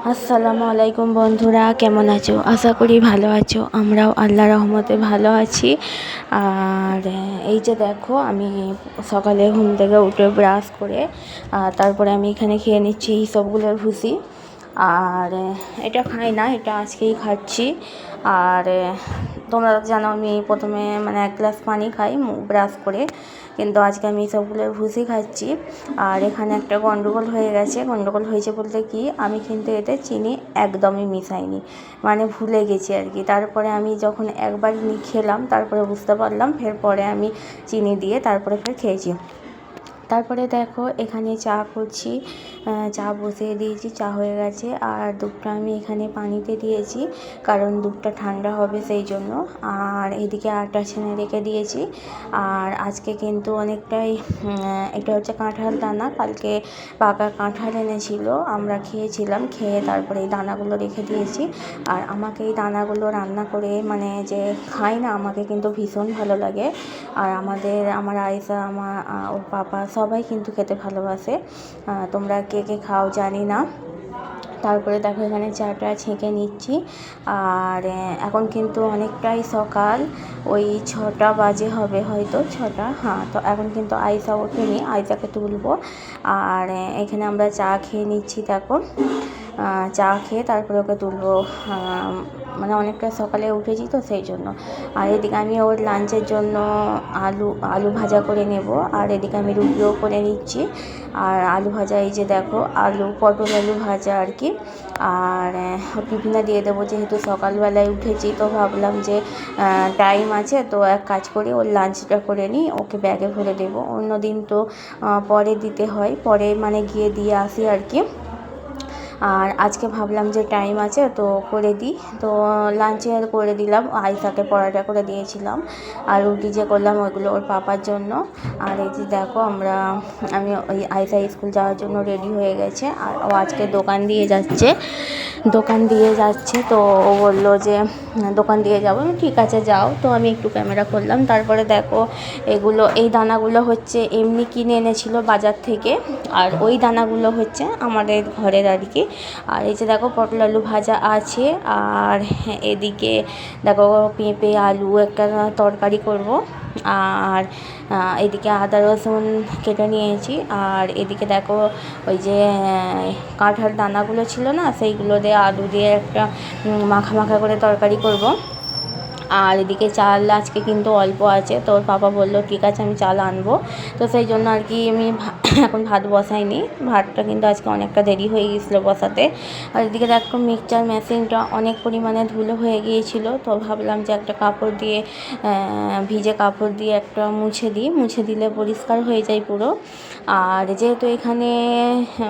আসসালামু আলাইকুম বন্ধুরা, কেমন আছো? আশা করি ভালো আছো। আমরাও আল্লাহ রহমতে ভালো আছি। আর এই যে দেখো, আমি সকালে ঘুম থেকে উঠে ব্রাশ করে তারপরে আমি এখানে খেয়ে নিচ্ছি এই সবগুলোর ভুসি। আর এটা খাই না, এটা আজকেই খাচ্ছি। আর তোমরা জানো আমি প্রথমে মানে 1 গ্লাস পানি খাই ব্রাশ করে, কিন্তু আজকে আমি সবগুলোর ভুসি খাচ্ছি। আর এখানে একটা গন্ডগোল হয়ে গেছে। গন্ডগোল হয়েছে বলতে কি, আমি কিন্তু এতে চিনি একদমই মিশাইনি, মানে ভুলে গেছি আর কি। তারপরে আমি যখন একবার খেলাম তারপরে বুঝতে পারলাম, ফের পরে আমি চিনি দিয়ে তারপরে ফের খেয়েছি। তারপরে দেখো এখানে চা করছি, চা বসিয়ে দিয়েছি, চা হয়ে গেছে। আর দুধটা আমি এখানে পানিতে দিয়েছি, কারণ দুধটা ঠান্ডা হবে সেই জন্য। আর এদিকে আটা ছেনে রেখে দিয়েছি। আর আজকে কিন্তু অনেকটাই এটা হচ্ছে কাঁঠাল দানা, কালকে পাকা কাঁঠাল এনেছিল, আমরা খেয়েছিলাম, খেয়ে তারপরে এই দানাগুলো রেখে দিয়েছি। আর আমাকে এই দানাগুলো রান্না করে মানে যে খাই না, আমাকে কিন্তু ভীষণ ভালো লাগে। আর আমার আয়েশা, ওর পাপা সবাই কিন্তু খেতে ভালোবাসে। তোমরা কে কে খাও জানি না। তারপরে দেখো এখানে চাটা ছেঁকে নিচ্ছি। আর এখন কিন্তু অনেকটাই সকাল, ওই 6টা বাজে হবে হয়তো, 6টা, হ্যাঁ। তো এখন কিন্তু আয়েশা ওঠেনি, আয়েশাকে তুলবো। আর এখানে আমরা চা খেয়ে নিচ্ছি। দেখো চা খেয়ে তারপরে ওকে তুলবো, মানে অনেকটা সকালে উঠেছি তো সেই জন্য। আর এদিকে আমি ওর লাঞ্চের জন্য আলু ভাজা করে নেব। আর এদিকে আমি রুটিও করে নিচ্ছি। আর আলু ভাজা, এই যে দেখো পটল আলু ভাজা আর কি। আর টিফিনে দিয়ে দেবো, যেহেতু সকালবেলায় উঠেছি তো ভাবলাম যে টাইম আছে, তো এক কাজ করি ওর লাঞ্চটা করে নিই, ওকে ব্যাগে ভরে দেবো। অন্য দিন তো পরে দিতে হয়, পরে মানে গিয়ে দিয়ে আসি আর কি। আর আজকে ভাবলাম যে টাইম আছে তো করে দিই, তো লাঞ্চে করে দিলাম। আয়েশাকে পরোটা করে দিয়েছিলাম, আর রুটি যে করলাম ওইগুলো ওর পাপার জন্য। আর এই যে দেখো আমি ওই আয়েশা স্কুল যাওয়ার জন্য রেডি হয়ে গেছে। আর ও আজকে দোকান দিয়ে যাচ্ছে, তো ও বললো যে দোকান দিয়ে যাবো। ঠিক আছে যাও। তো আমি একটু ক্যামেরা করলাম। তারপরে দেখো এই দানাগুলো হচ্ছে এমনি কিনে এনেছিল বাজার থেকে, আর ওই দানাগুলো হচ্ছে আমাদের ঘরের আর কি। আর এই যে দেখো পটল আলু ভাজা আছে। আর এদিকে দেখো পেঁপে আলু একটা তরকারি করব। আর এদিকে আদা রসুন কেটে নিয়েছি। আর এদিকে দেখো ওই যে কাঁঠাল দানাগুলো ছিল না, সেইগুলো দিয়ে আলু দিয়ে একটা মাখা মাখা করে তরকারি করব। আর এদিকে চাল আজকে কিন্তু অল্প আছে, তো ওর পাপা বললো ঠিক আছে আমি চাল আনবো। তো সেই জন্য আর কি আমি এখন ভাত বসাইনি, ভাতটা কিন্তু আজকে অনেকটা দেরি হয়ে গিয়েছিলো বসাতে। আর এদিকে দেখো মিক্সচার মেশিনটা অনেক পরিমাণে ধুলো হয়ে গিয়েছিল, তো ভাবলাম যে একটা কাপড় দিয়ে ভিজে কাপড় দিয়ে একটা মুছে দিলে পরিষ্কার হয়ে যায় পুরো। আর যেহেতু এখানে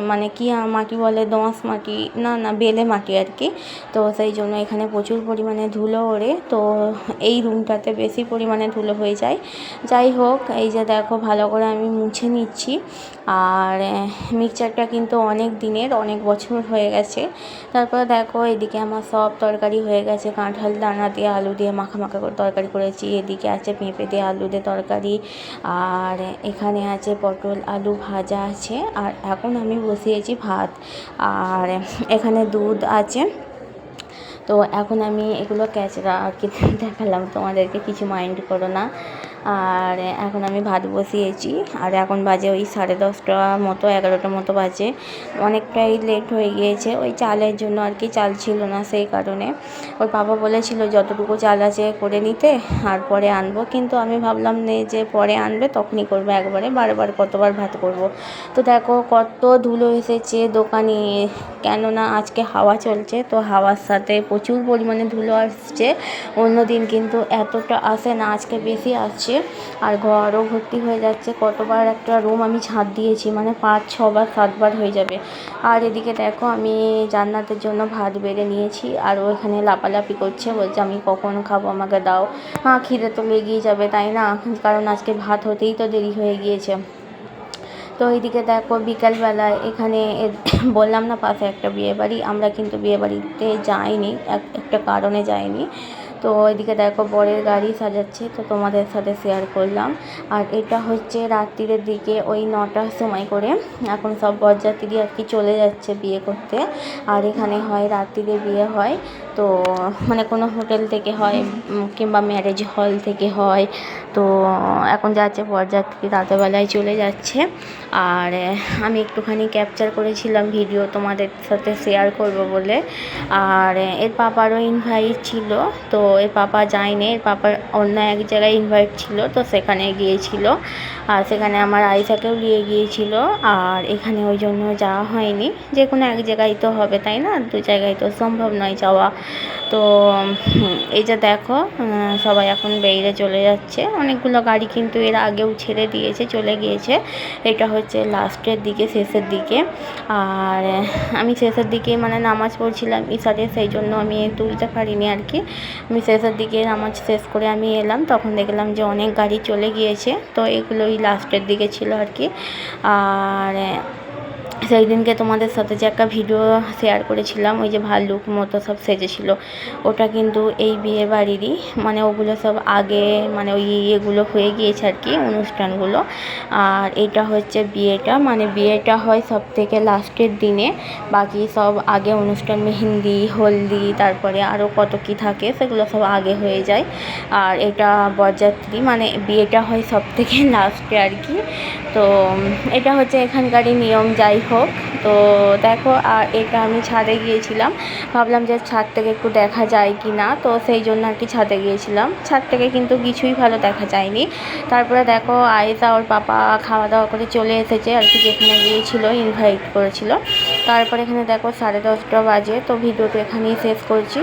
মানে কি মাটি বলে, দোআঁশ মাটি, না বেলে মাটি আর কি, তো সেই জন্য এখানে প্রচুর পরিমাণে ধুলো ওড়ে, তো এই রুমটাতে বেশি পরিমাণে ধুলো হয়ে যায়। যাই হোক, এই যে দেখো ভালো করে আমি মুছে নিচ্ছি। আর মিক্সচারটা কিন্তু অনেক দিনের, অনেক বছর হয়ে গেছে। তারপর দেখো এদিকে আমার সব তরকারি হয়ে গেছে। কাঁঠাল দানা দিয়ে আলু দিয়ে মাখা মাখা করে তরকারি করেছি, এদিকে আছে পেঁপে দিয়ে আলু দিয়ে তরকারি, আর এখানে আছে পটল আলু ভাজা আছে। আর এখন আমি বসিয়েছি ভাত। আর এখানে দুধ আছে। তো এখন আমি এগুলো ক্যাচড়া আর কি দেখালাম তোমাদেরকে, কিছু মাইন্ড করো না। আর এখন আমি ভাত বসিয়েছি। আর এখন বাজে ওই 10:30 মতো, 11টা মতো বাজে। অনেকটাই লেট হয়ে গিয়েছে ওই চালের জন্য আর কি, চাল ছিল না সেই কারণে। ওর বাবা বলেছিল যতটুকু চাল আছে করে নিতে, আর পরে আনবো, কিন্তু আমি ভাবলাম যে পরে আনবে তখনই করবো, একবারে বারবার কতবার ভাত করব। তো দেখো কত ধুলো এসেছে দোকানে, কেননা আজকে হাওয়া চলছে, তো হাওয়ার সাথে প্রচুর পরিমাণে ধুলো আসছে। অন্যদিন কিন্তু এতটা আসে না, আজকে বেশি আসছে। আর ঘরও ভর্তি হয়ে যাচ্ছে। কতবার একটা রুম আমি ঝাঁট দিয়েছি, মানে 5-6বার 7বার হয়ে যাবে। আর এদিকে দেখো আমি জান্নাতের জন্য ভাত বেড়ে নিয়েছি, আর ও এখানে লাপালাপি করছে, বলছে আমি কখন খাবো, আমাকে দাও। হ্যাঁ, খিদে তো লেগেই যাবে তাই না, কারণ আজকে ভাত হতেই তো দেরি হয়ে গিয়েছে। তো এইদিকে দেখো বিকালবেলায় এখানে বললাম না পাশে একটা বিয়েবাড়ি, আমরা কিন্তু বিয়েবাড়িতে যাইনি, একটা কারণে যাইনি। তো এদিকে দেখো বরের গাড়ি সাজাচ্ছে, তো তোমাদের সাথে শেয়ার করলাম। আর এটা হচ্ছে রাত্রির দিকে ওই 9টার সময় করে এখন সব বরযাত্রী আর কি চলে যাচ্ছে বিয়ে করতে। আর এখানে হয় রাত্রিরে বিয়ে হয়, তো মানে কোনো হোটেল থেকে হয় কিংবা ম্যারেজ হল থেকে হয়। তো এখন যাচ্ছে বরযাত্রী, রাতেরবেলায় চলে যাচ্ছে। আর আমি একটুখানি ক্যাপচার করেছিলাম ভিডিও তোমাদের সাথে শেয়ার করব বলে। আর এর পাপারও ইনভাইট ছিল, তো এর পাপা যায়নি, এর পাপার অন্য এক জায়গায় ইনভাইট ছিল, তো সেখানে গিয়েছিল। আর সেখানে আমার আইসাকেও নিয়ে গিয়েছিল। আর এখানে ওই জন্য যাওয়া হয়নি, যে কোনো এক জায়গায় তো হবে তাই না, দু জায়গায় তো সম্ভব নয় যাওয়া। তো এই যে দেখো সবাই এখন বেরিয়ে চলে যাচ্ছে। অনেকগুলো গাড়ি কিন্তু এর আগেও ছেড়ে দিয়েছে, চলে গিয়েছে। এটা হচ্ছে লাস্টের দিকে, শেষের দিকে। আর আমি শেষের দিকে মানে নামাজ পড়ছিলাম ইশারে, সেই জন্য আমি তুলতে পারিনি আর কি। আমি শেষের দিকে নামাজ শেষ করে আমি এলাম, তখন দেখলাম যে অনেক গাড়ি চলে গিয়েছে। তো এগুলোই লাস্টের দিকে ছিল আর কি। আর সেই দিনকে তোমাদের সাথে যে একটা ভিডিও শেয়ার করেছিলাম, ওই যে ভাল্লুক মতো সব সেজেছিল, ওটা কিন্তু এই বিয়ে বাড়িরই, মানে ওগুলো সব আগে মানে ওই ইয়েগুলো হয়ে গিয়েছে আর কি, অনুষ্ঠানগুলো। আর এটা হচ্ছে বিয়েটা, মানে বিয়েটা হয় সব থেকে লাস্টের দিনে, বাকি সব আগে অনুষ্ঠান, মেহেন্দি, হলদি, তারপরে আরও কত কী থাকে সেগুলো সব আগে হয়ে যায়। আর এটা বরযাত্রী, মানে বিয়েটা হয় সব থেকে লাস্টে আর কি। তো এটা হচ্ছে এখানকারই নিয়ম, যাই হোক। তো দেখো, আর এটা আমি ছাদে গিয়েছিলাম, ভাবলাম যে ছাদ থেকে একটু দেখা যায় কি না, তো সেই জন্য আর কি ছাদে গিয়েছিলাম। ছাদ থেকে কিন্তু কিছুই ভালো দেখা যায়নি। তারপরে দেখো আয়েশা ওর পাপা খাওয়া দাওয়া করে চলে এসেছে আর কি, যেখানে গিয়েছিল ইনভাইট করেছিল। তারপরে এখানে দেখো 10:30 বাজে, তো ভিডিওটা এখানেই শেষ করছি।